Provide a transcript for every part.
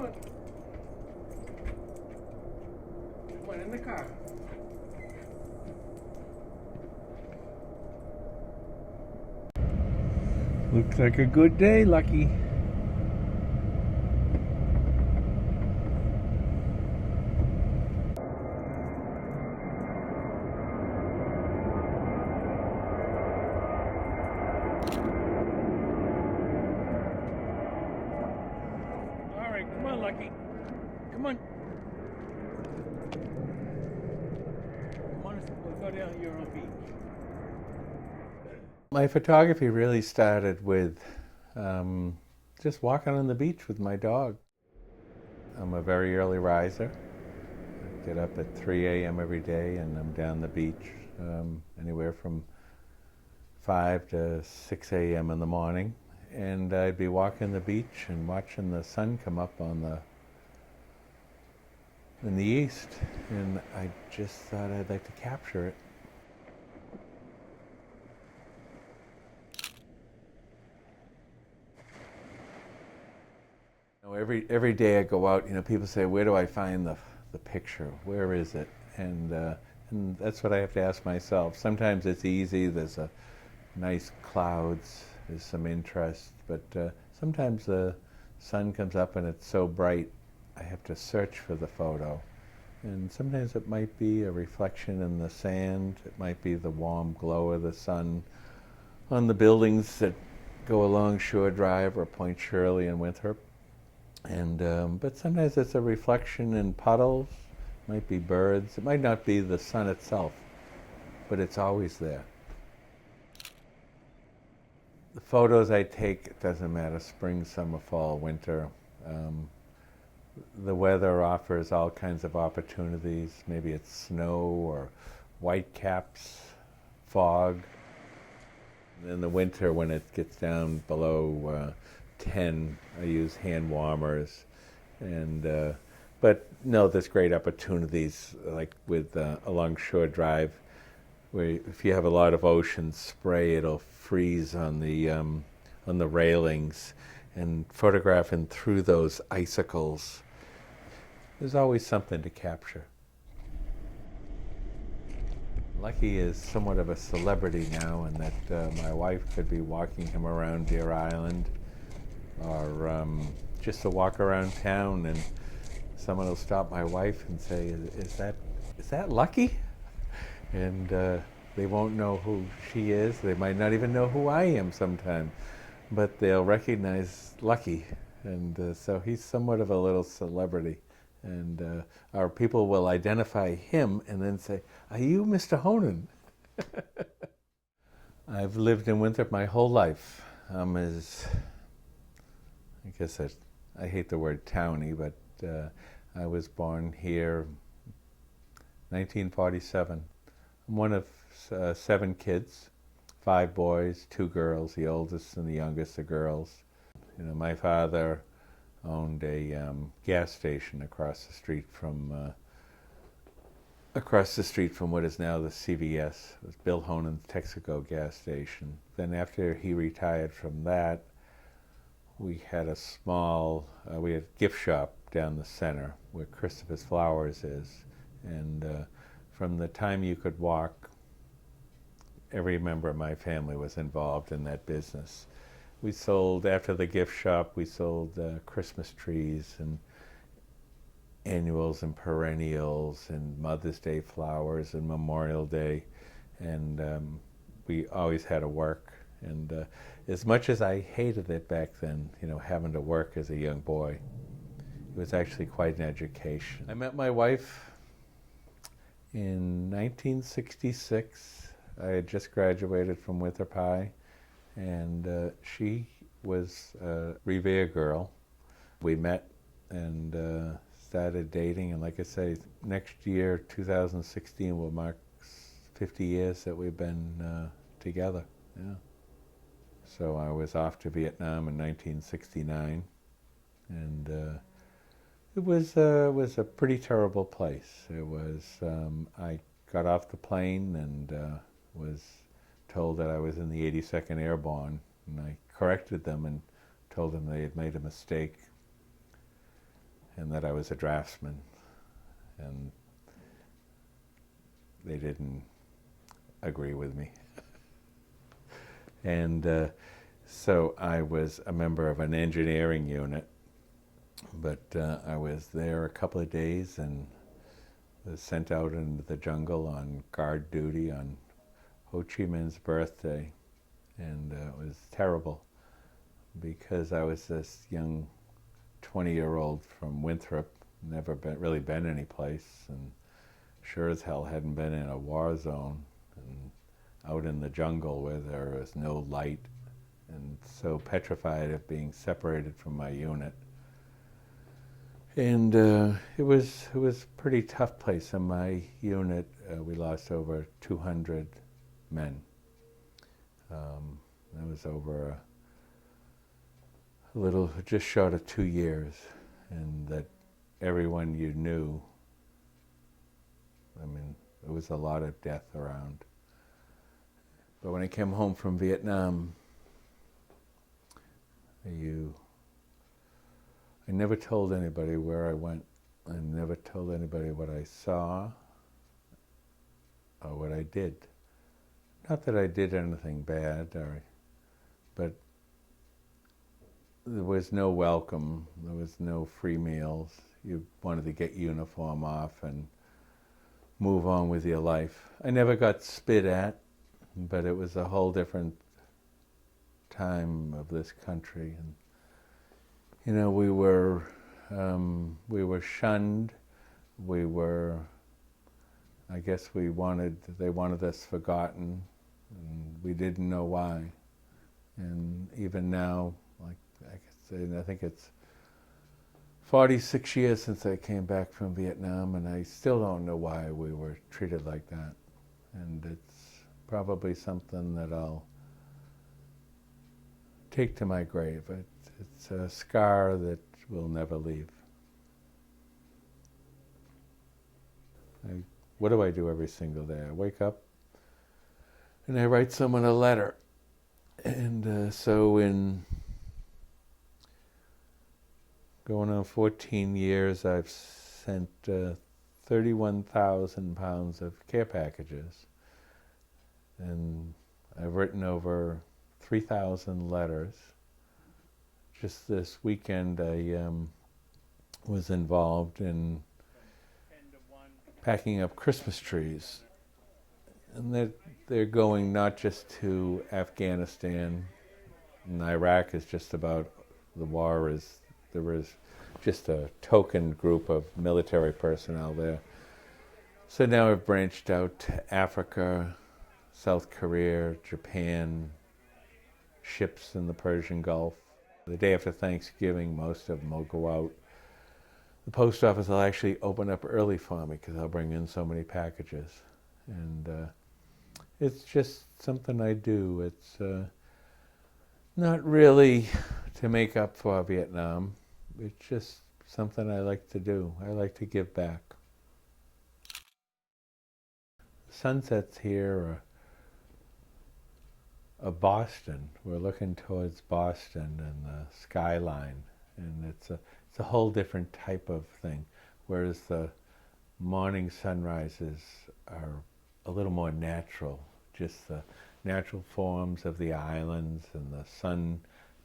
on. Come on, in the car. Looks like a good day, Lucky. All right, come on, Lucky. Come on. Come on, we'll go down here on the beach. My photography really started with just walking on the beach with my dog. I'm a very early riser. I get up at 3 a.m. every day and I'm down the beach anywhere from 5 to 6 a.m. in the morning. And I'd be walking the beach and watching the sun come up in the east. And I just thought I'd like to capture it. Every day I go out, people say, where do I find the picture? Where is it? And that's what I have to ask myself. Sometimes it's easy. There's a nice clouds. There's some interest. But sometimes the sun comes up and it's so bright, I have to search for the photo. And sometimes it might be a reflection in the sand. It might be the warm glow of the sun on the buildings that go along Shore Drive or Point Shirley in Winthrop. And but sometimes it's a reflection in puddles, it might be birds, it might not be the sun itself, but it's always there. The photos I take, it doesn't matter, spring, summer, fall, winter. The weather offers all kinds of opportunities. Maybe it's snow or white caps, fog. In the winter when it gets down below 10, I use hand warmers, but no, there's great opportunities like with along Shore Drive, where if you have a lot of ocean spray, it'll freeze on the railings, and photographing through those icicles, there's always something to capture. Lucky is somewhat of a celebrity now, in that my wife could be walking him around Deer Island, or just to walk around town, and someone will stop my wife and say, is that Lucky? And they won't know who she is. They might not even know who I am sometimes, but they'll recognize Lucky. And so he's somewhat of a little celebrity. And our people will identify him and then say, are you Mr. Honan? I've lived in Winthrop my whole life. I guess I hate the word townie, but I was born here 1947. I'm one of 7 kids, 5 boys, 2 girls. The oldest and the youngest are girls. My father owned a gas station across the street from what is now the CVS. It was Bill Honan's Texaco gas station. Then after he retired from that, we had we had a gift shop down the center where Christopher's Flowers is. And from the time you could walk, every member of my family was involved in that business. We sold, after the gift shop, we sold Christmas trees and annuals and perennials and Mother's Day flowers and Memorial Day. And we always had to work. And as much as I hated it back then, having to work as a young boy, it was actually quite an education. I met my wife in 1966. I had just graduated from Winthrop High, and she was a Revere girl. We met and started dating, and like I say, next year, 2016, will mark 50 years that we've been together. Yeah. So I was off to Vietnam in 1969, and it was a pretty terrible place. It was. I got off the plane and was told that I was in the 82nd Airborne, and I corrected them and told them they had made a mistake. and that I was a draftsman, and they didn't agree with me. And so I was a member of an engineering unit, but I was there a couple of days and was sent out into the jungle on guard duty on Ho Chi Minh's birthday, and it was terrible because I was this young 20-year-old from Winthrop, never really been any place, and sure as hell hadn't been in a war zone, and out in the jungle where there was no light, and so petrified of being separated from my unit. And it was a pretty tough place. In my unit, we lost over 200 men. That was over a little, just short of 2 years, and that everyone you knew, I mean, there was a lot of death around. But when I came home from Vietnam, I never told anybody where I went. I never told anybody what I saw or what I did. Not that I did anything bad, but there was no welcome. There was no free meals. You wanted to get uniform off and move on with your life. I never got spit at, but it was a whole different time of this country. And you know, we were shunned. I guess they wanted us forgotten, and we didn't know why. And even now, like I could say, I think it's 46 years since I came back from Vietnam, and I still don't know why we were treated like that. And it's probably something that I'll take to my grave. It's a scar that will never leave. What do I do every single day? I wake up and I write someone a letter. And so in going on 14 years, I've sent 31,000 pounds of care packages. And I've written over 3,000 letters. Just this weekend, I was involved in packing up Christmas trees. And they're going not just to Afghanistan and Iraq is just about, there was just a token group of military personnel there. So now I've branched out to Africa, South Korea, Japan, ships in the Persian Gulf. The day after Thanksgiving, most of them will go out. The post office will actually open up early for me because I'll bring in so many packages. And it's just something I do. It's not really to make up for Vietnam. It's just something I like to do. I like to give back. Sunsets here are Boston. We're looking towards Boston and the skyline, and it's a whole different type of thing. Whereas the morning sunrises are a little more natural, just the natural forms of the islands and the sun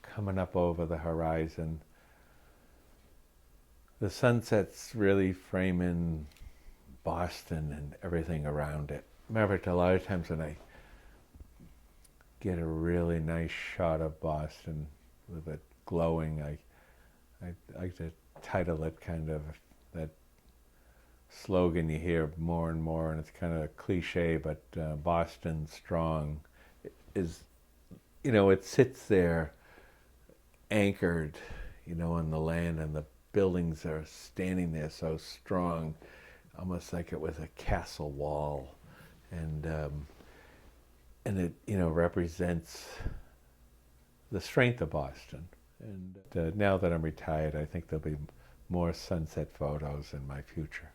coming up over the horizon. The sunsets really frame in Boston and everything around it. Remember, a lot of times when I get a really nice shot of Boston with it glowing, I like to title it kind of that slogan you hear more and more, and it's kind of a cliche, but Boston Strong is, you know, it sits there anchored, you know, on the land, and the buildings are standing there so strong, almost like it was a castle wall, and it, you know, represents the strength of Boston. And now that I'm retired, I think there'll be more sunset photos in my future.